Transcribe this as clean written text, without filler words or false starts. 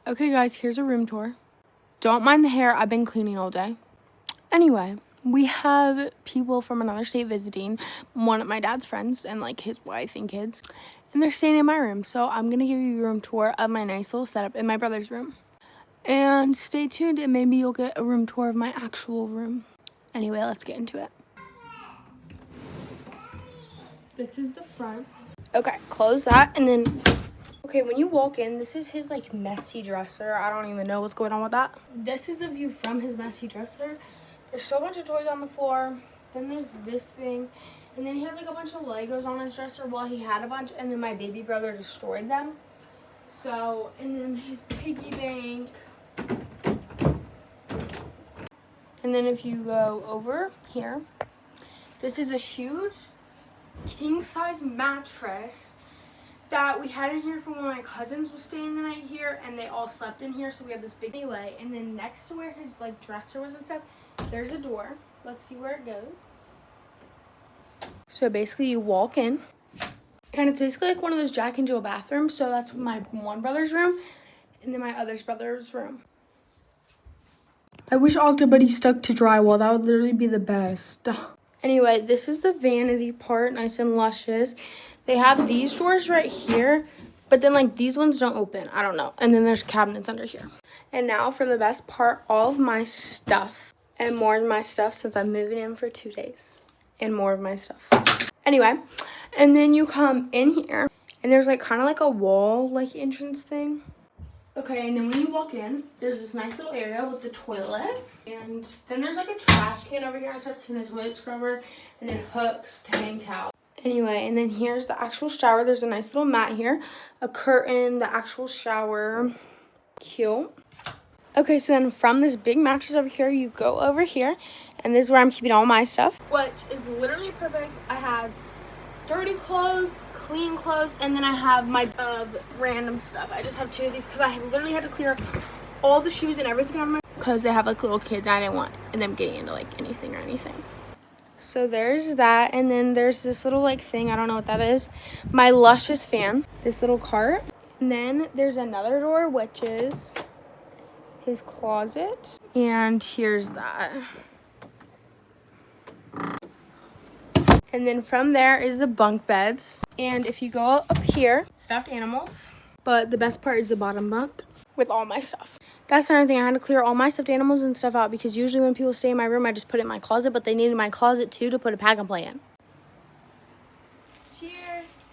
Okay, guys, here's a room tour. Don't mind the hair. I've been cleaning all day. Anyway, we have people from another state visiting, one of my dad's friends and, like, his wife and kids. And they're staying in my room. So I'm going to give you a room tour of my nice little setup in my brother's room. And stay tuned and maybe you'll get a room tour of my actual room. Anyway, let's get into it. This is the front. Okay, close that and then... Okay, when you walk in, this is his, like, messy dresser. I don't even know what's going on with that. This is the view from his messy dresser. There's still a bunch of toys on the floor. Then there's this thing. And then he has, like, a bunch of Legos on his dresser. Well, he had a bunch, and then my baby brother destroyed them. So, and then his piggy bank. And then if you go over here, this is a huge king-size mattress that we had in here from when my cousins was staying the night here, and they all slept in here, so we had this big anyway. And then next to where his, like, dresser was and stuff, there's a door. Let's see where it goes. So basically you walk in, and it's basically like one of those Jack and Jill bathrooms. So that's my one brother's room, and then my other brother's room. I wish Octobuddy stuck to drywall. That would literally be the best. Anyway, this is the vanity part, nice and luscious. They have these drawers right here, but then, like, these ones don't open. I don't know. And then there's cabinets under here. And now for the best part, all of my stuff. And more of my stuff since I'm moving in for 2 days. And more of my stuff. Anyway, and then you come in here, and there's, like, kind of like a wall, like, entrance thing. Okay, and then when you walk in, there's this nice little area with the toilet. And then there's, like, a trash can over here and stuff, and a toilet scrubber, and then hooks to hang towels. Anyway, and then here's the actual shower. There's a nice little mat here, a curtain, the actual shower. Cute. Okay, so then from this big mattress over here, you go over here, and this is where I'm keeping all my stuff, which is literally perfect. I have dirty clothes, clean clothes, and then I have my random stuff. I just have 2 of these because I literally had to clear all the shoes and everything on my, because they have, like, little kids, and I didn't want them getting into, like, anything or anything. So there's that, and then there's this little, like, thing, I don't know what that is. My luscious fan, this little cart. And then there's another door, which is his closet. And here's that. And then from there is the bunk beds. And if you go up here, stuffed animals. But the best part is the bottom bunk with all my stuff. That's another thing. I had to clear all my stuffed animals and stuff out because usually when people stay in my room, I just put it in my closet. But they needed my closet, too, to put a pack and play in. Cheers.